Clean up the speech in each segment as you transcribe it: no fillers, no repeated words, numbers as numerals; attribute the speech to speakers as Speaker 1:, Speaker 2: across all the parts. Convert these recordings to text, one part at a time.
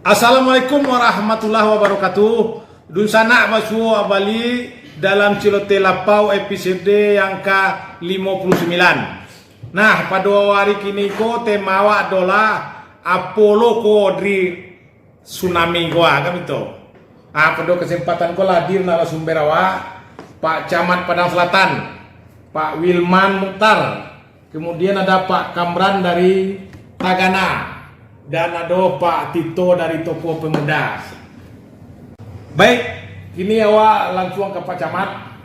Speaker 1: Assalamualaikum warahmatullahi wabarakatuh. Dun sana masuk abali dalam Cilote Lapau episode yang ke-59. Nah, pada hari kini ko tema adalah Apollo Kodri tsunami gua kan itu. Pada kesempatan ko hadir narasumber awak Pak Camat Padang Selatan, Pak Wilman Mukhtar. Kemudian ada Pak Kamran dari Tagana. Dan ada Pak Tito dari Topo Pemuda. Baik, kini awak langsung ke Pak Camat.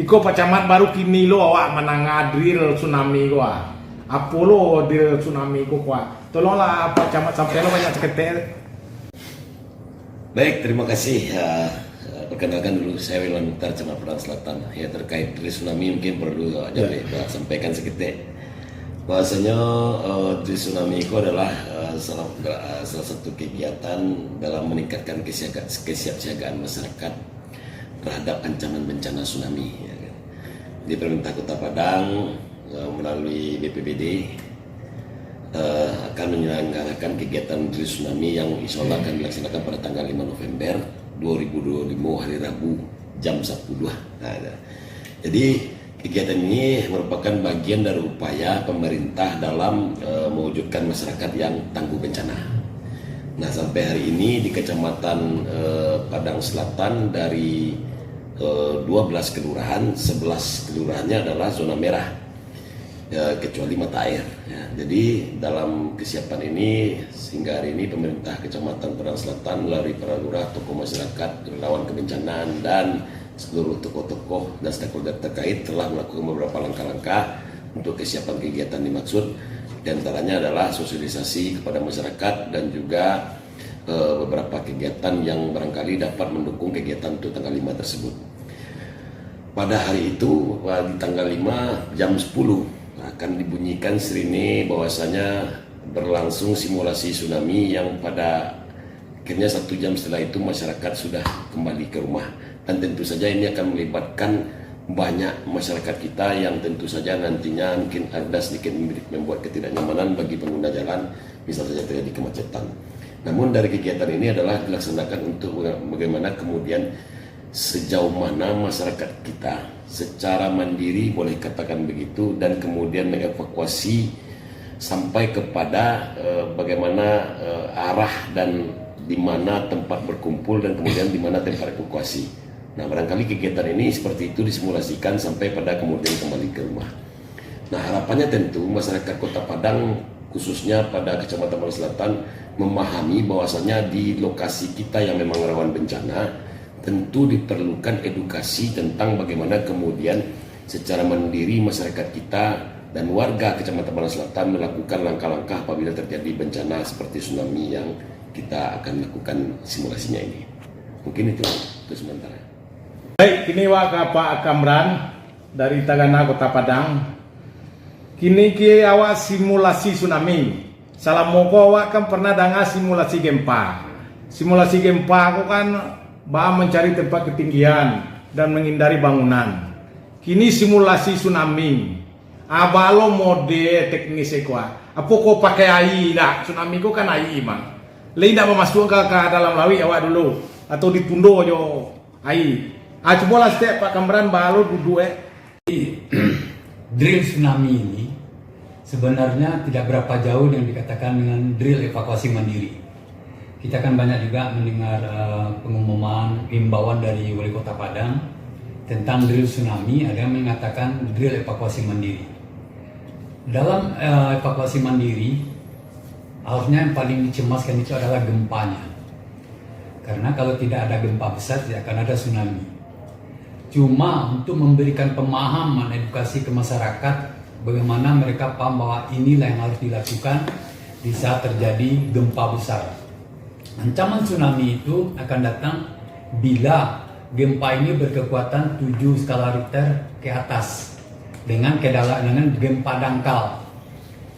Speaker 1: Iko Pak Camat baru kini lo awak menangga drill tsunami gua. Apollo drill tsunami gua. Tolonglah Pak Camat sampai lo banyak seketel.
Speaker 2: Baik, terima kasih. Perkenalkan dulu, saya Wilman Mukhtar, Camat Padang Selatan. Ya, terkait drill tsunami mungkin perlu sampaikan seketik. Bahasanya drill tsunami itu adalah salah satu kegiatan dalam meningkatkan kesiapsiagaan masyarakat terhadap ancaman bencana tsunami. Ya kan? Di pemerintah Kota Padang melalui BPBD akan menyelenggarakan kegiatan drill tsunami yang insya Allah akan dilaksanakan pada tanggal 5 November 2025 hari Rabu jam 12. Nah, jadi kegiatan ini merupakan bagian dari upaya pemerintah dalam mewujudkan masyarakat yang tangguh bencana. Nah, sampai hari ini di Kecamatan Padang Selatan dari 12 kelurahan, 11 kelurahannya adalah zona merah, kecuali mata air. Ya, jadi dalam kesiapan ini sehingga hari ini pemerintah Kecamatan Padang Selatan melalui para lurah, tokoh masyarakat, relawan kebencanaan dan seluruh tokoh-tokoh dan stakeholder terkait telah melakukan beberapa langkah-langkah untuk kesiapan kegiatan dimaksud. Di antaranya adalah sosialisasi kepada masyarakat dan juga beberapa kegiatan yang barangkali dapat mendukung kegiatan untuk tanggal 5 tersebut. Pada hari itu, di tanggal 5 jam 10 akan dibunyikan sirine bahwasanya berlangsung simulasi tsunami yang pada akhirnya 1 jam setelah itu masyarakat sudah kembali ke rumah. Dan tentu saja ini akan melibatkan banyak masyarakat kita yang tentu saja nantinya mungkin ada sedikit membuat ketidaknyamanan bagi pengguna jalan, misalnya terjadi kemacetan. Namun dari kegiatan ini adalah dilaksanakan untuk bagaimana kemudian sejauh mana masyarakat kita secara mandiri, boleh katakan begitu, dan kemudian mengevakuasi sampai kepada bagaimana arah dan di mana tempat berkumpul dan kemudian di mana tempat evakuasi. Nah, barangkali kegiatan ini seperti itu disimulasikan sampai pada kemudian kembali ke rumah. Nah, harapannya tentu masyarakat Kota Padang khususnya pada Kecamatan Padang Selatan memahami bahwasanya di lokasi kita yang memang rawan bencana tentu diperlukan edukasi tentang bagaimana kemudian secara mandiri masyarakat kita dan warga Kecamatan Padang Selatan melakukan langkah-langkah apabila terjadi bencana seperti tsunami yang kita akan lakukan simulasinya ini. Mungkin itu sementara.
Speaker 1: Baik, kini awak Pak Kamran dari Tagana Kota Padang. Kini awak simulasi tsunami. Salah moko awak kan pernah dengar simulasi gempa. Simulasi gempa aku kan mencari tempat ketinggian dan menghindari bangunan. Kini simulasi tsunami. Abalo mode teknis ekwa. Apa kau pakai AI dah? Tsunami kau kan AI mah. Lain tidak memasukkan ke dalam laut awak dulu atau ditundo jo AI. Coba lah setiap Pak Kamran baru duduk
Speaker 3: Drill tsunami ini sebenarnya tidak berapa jauh yang dikatakan dengan drill evakuasi mandiri. Kita kan banyak juga mendengar pengumuman himbauan dari Wali Kota Padang tentang drill tsunami, ada yang mengatakan drill evakuasi mandiri. Dalam evakuasi mandiri, harusnya yang paling dicemaskan itu adalah gempanya. Karena kalau tidak ada gempa besar, tidak akan ada tsunami. Cuma untuk memberikan pemahaman edukasi ke masyarakat, bagaimana mereka paham bahwa inilah yang harus dilakukan di saat terjadi gempa besar. Ancaman tsunami itu akan datang bila gempa ini berkekuatan 7 skala Richter ke atas dengan gempa dangkal.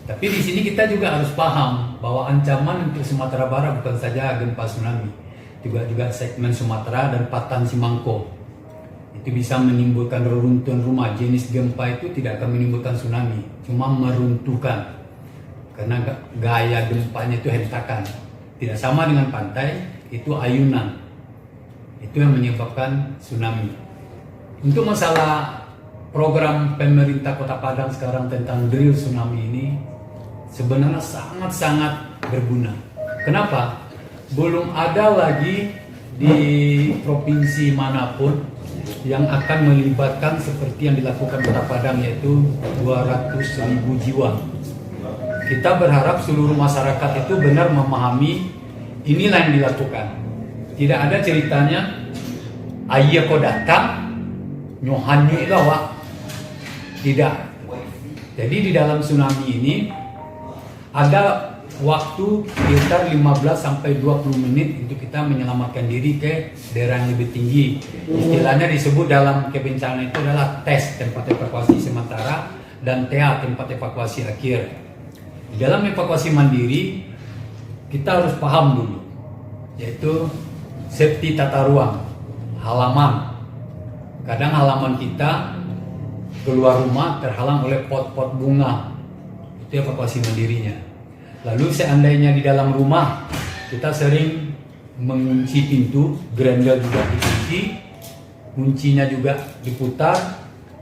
Speaker 3: Tapi di sini kita juga harus paham bahwa ancaman untuk Sumatera Barat bukan saja gempa tsunami, juga segmen Sumatera dan Patan Simangko. Itu bisa menimbulkan reruntuhan rumah. Jenis gempa itu tidak akan menimbulkan tsunami, cuma meruntuhkan karena gaya gempanya itu hentakan. tidak sama dengan pantai, itu ayunan. Itu yang menyebabkan tsunami. Untuk masalah program pemerintah Kota Padang sekarang tentang drill tsunami ini sebenarnya sangat-sangat berguna. Kenapa? Belum ada lagi di provinsi manapun yang akan melibatkan seperti yang dilakukan Kota Padang, yaitu 200.000 jiwa. Kita berharap seluruh masyarakat itu benar memahami inilah yang dilakukan. Tidak ada ceritanya ayah kau datang nyohanyu itu awak. Tidak. Jadi di dalam tsunami ini ada waktu sekitar 15 sampai 20 menit untuk kita menyelamatkan diri ke daerah yang lebih tinggi. Istilahnya disebut dalam kebencanaan itu adalah TES, tempat evakuasi sementara, dan TA, tempat evakuasi akhir. Di dalam evakuasi mandiri kita harus paham dulu, yaitu safety tata ruang, halaman. Kadang halaman kita keluar rumah terhalang oleh pot-pot bunga, itu evakuasi mandirinya. Lalu seandainya di dalam rumah kita sering mengunci pintu, grendel juga dikunci, kuncinya juga diputar,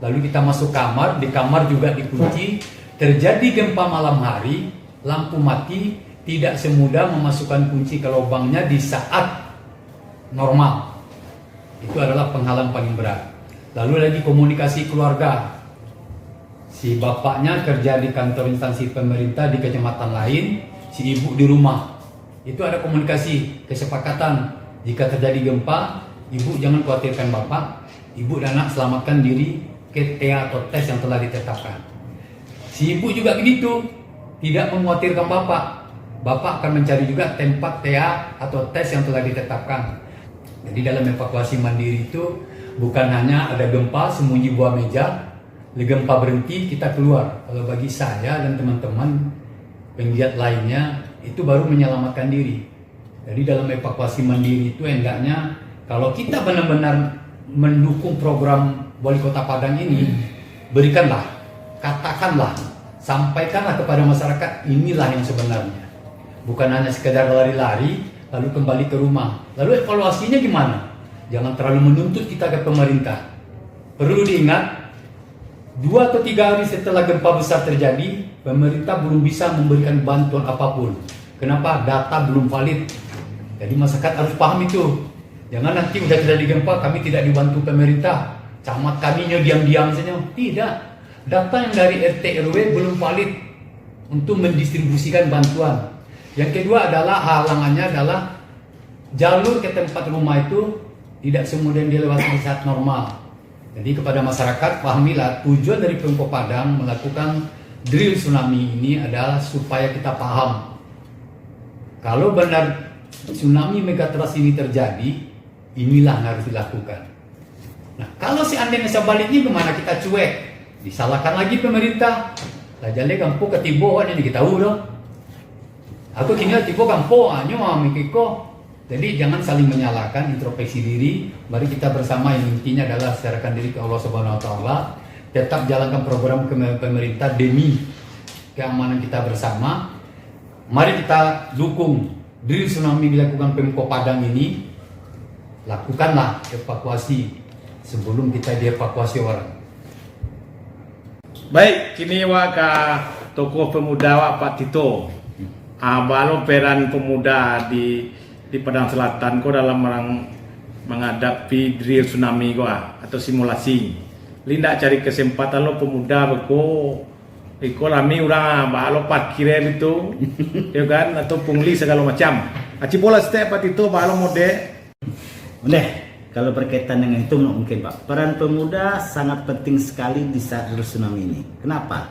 Speaker 3: lalu kita masuk kamar, di kamar juga dikunci. Terjadi gempa malam hari, lampu mati, tidak semudah memasukkan kunci ke lubangnya di saat normal. Itu adalah penghalang paling berat. Lalu lagi komunikasi keluarga. Si bapaknya kerja di kantor instansi pemerintah di kecamatan lain, si ibu di rumah. Itu ada komunikasi, kesepakatan. Jika terjadi gempa, ibu jangan khawatirkan bapak, ibu dan anak selamatkan diri ke TA atau tes yang telah ditetapkan. Si ibu juga begitu, tidak mengkhawatirkan bapak. Bapak akan mencari juga tempat TA atau tes yang telah ditetapkan. Jadi dalam evakuasi mandiri itu bukan hanya ada gempa sembunyi buah meja, gempa berhenti kita keluar. Kalau bagi saya dan teman-teman penggiat lainnya itu baru menyelamatkan diri. Jadi dalam evakuasi mandiri itu hendaknya kalau kita benar-benar mendukung program Wali Kota Padang ini, berikanlah, katakanlah, sampaikanlah kepada masyarakat inilah yang sebenarnya. Bukan hanya sekedar lari-lari lalu kembali ke rumah. Lalu evaluasinya gimana? Jangan terlalu menuntut kita ke pemerintah. Perlu diingat, 2 atau 3 hari setelah gempa besar terjadi, pemerintah belum bisa memberikan bantuan apapun. Kenapa? Data belum valid. Jadi masyarakat harus paham itu. Jangan nanti udah terjadi gempa, kami tidak dibantu pemerintah. Camat kami diam-diam saja. Tidak. Data yang dari RT RW belum valid untuk mendistribusikan bantuan. Yang kedua adalah halangannya adalah jalur ke tempat rumah itu tidak semudah yang dilewati di saat normal. Jadi kepada masyarakat pahamilah tujuan dari Pemkot Padang melakukan drill tsunami ini adalah supaya kita paham kalau benar tsunami megatrust ini terjadi, inilah yang harus dilakukan. Nah, kalau seandainya sebaliknya kemana kita cuek, disalahkan lagi pemerintah. Lah jale kampo ketibo ini kita tahu dong. Aku kini tibo kampo anyo mikiko. Jadi jangan saling menyalahkan, introspeksi diri. Mari kita bersama yang intinya adalah serahkan diri ke Allah Subhanahu wa taala, tetap jalankan program pemerintah demi keamanan kita bersama. Mari kita dukung drill tsunami dilakukan Pemkot Padang ini. Lakukanlah evakuasi sebelum kita dievakuasi orang.
Speaker 1: Baik, kini waka tokoh pemuda wak Pak Tito. Balo peran pemuda di Padang Selatan ko dalam menghadapi drill tsunami ko atau simulasi. Linda cari kesempatan lo pemuda beko iko lami urang balo parkir itu ya kan atau pungli segala macam. Aci bola setiap Pak Tito balo mode.
Speaker 4: Udah, kalau berkaitan dengan itu mungkin Pak, peran pemuda sangat penting sekali di saat tsunami ini. Kenapa?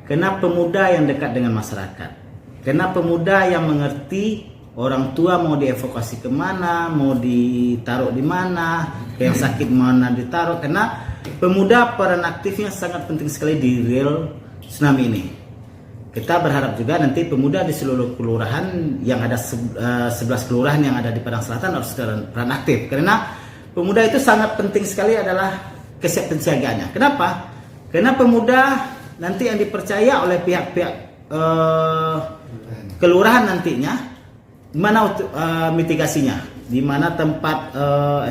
Speaker 4: Karena pemuda yang dekat dengan masyarakat. Karena pemuda yang mengerti orang tua mau dievakuasi kemana, mau ditaruh di mana, yang sakit mana ditaruh. Karena pemuda peran aktifnya sangat penting sekali di real tsunami ini. Kita berharap juga nanti pemuda di seluruh kelurahan yang ada 11 kelurahan yang ada di Padang Selatan harus peran aktif. Karena pemuda itu sangat penting sekali adalah kesiapsiagaannya. Kenapa? Karena pemuda nanti yang dipercaya oleh pihak-pihak kelurahan nantinya mana mitigasinya, di mana tempat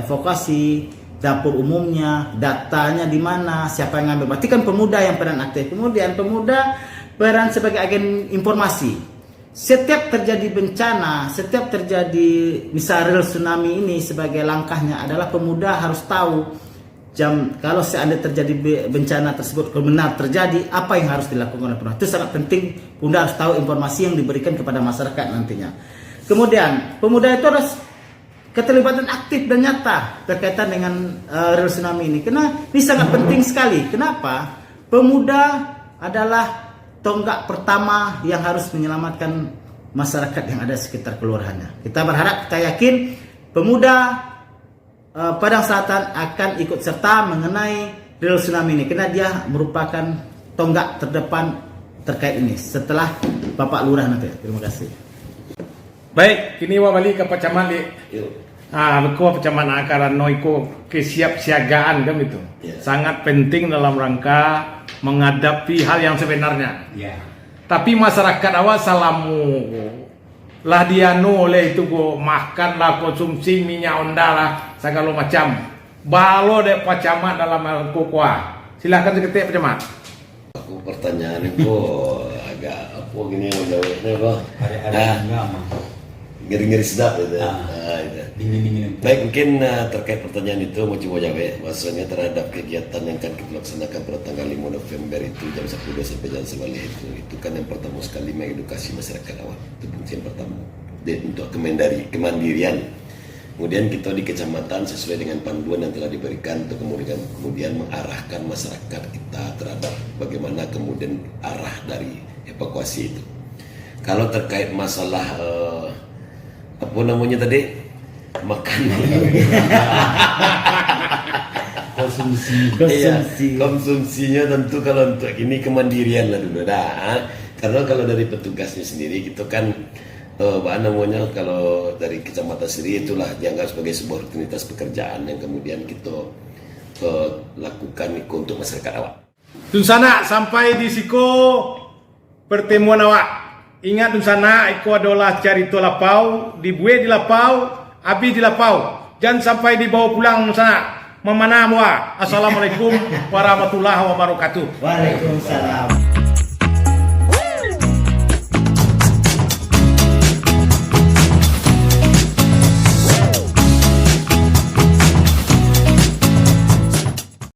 Speaker 4: evakuasi, dapur umumnya, datanya di mana, siapa yang ngambil. Berarti kan pemuda yang peran aktif. Kemudian pemuda peran sebagai agen informasi. Setiap terjadi bencana, setiap terjadi misal real tsunami ini, sebagai langkahnya adalah pemuda harus tahu kalau seandainya terjadi bencana tersebut, kalau benar terjadi, apa yang harus dilakukan oleh pemuda. Itu sangat penting, pemuda harus tahu informasi yang diberikan kepada masyarakat nantinya. Kemudian pemuda itu harus keterlibatan aktif dan nyata berkaitan dengan real tsunami ini. Karena ini sangat penting sekali. Kenapa? Pemuda adalah tonggak pertama yang harus menyelamatkan masyarakat yang ada sekitar kelurahannya. Kita berharap, kita yakin pemuda Padang Selatan akan ikut serta mengenai real tsunami ini, karena dia merupakan tonggak terdepan terkait ini setelah Bapak Lurah nanti. Terima kasih.
Speaker 1: Baik, kini wabali ke Pacaman di.
Speaker 2: Yuk.
Speaker 1: Beku Pacaman akaran noiko kesiapsiagaan kan itu.
Speaker 2: Ya.
Speaker 1: Sangat penting dalam rangka menghadapi hal yang sebenarnya.
Speaker 3: Ya.
Speaker 1: Tapi masyarakat awal salamu lah dianu oleh itu go makan lah, konsumsi minyak onda lah, segala macam. Balo dek Pacaman dalam hal kokoa. Silakan seketik Pacaman.
Speaker 2: Aku pertanyaan itu agak apa gini yang jawabnya kok.
Speaker 3: Hari-hari enggak mah.
Speaker 2: Ngeri-ngeri sedap gitu. Itu.
Speaker 3: Dingin-dingin.
Speaker 2: Baik, mungkin terkait pertanyaan itu mau coba jawab. Maksudnya terhadap kegiatan yang akan kita laksanakan pada tanggal 5 November itu jam 10 sampai jam 11 itu kan yang pertama sekali mengedukasi masyarakat awal. Itu fungsi yang pertama. Dan untuk kemandirian. Kemudian kita di kecamatan sesuai dengan panduan yang telah diberikan untuk kemudian mengarahkan masyarakat kita terhadap bagaimana kemudian arah dari evakuasi itu. Kalau terkait masalah apa namanya tadi, makanan, konsumsinya tentu kalau untuk ini kemandirian lah dulu dah. Karena kalau dari petugasnya sendiri gitu kan apa namanya, kalau dari kecamatan sendiri itulah dianggap sebagai sebuah rutinitas pekerjaan yang kemudian kita lakukan untuk masyarakat awak.
Speaker 1: Dunsana sampai di siko pertemuan awak. Ingat Dunsana, iko adalah carito lapau, dibuat di lapau, abi di lapau. Jangan sampai dibawa pulang Dunsana. Memana mua. Assalamualaikum warahmatullahi wabarakatuh.
Speaker 4: Waalaikumsalam.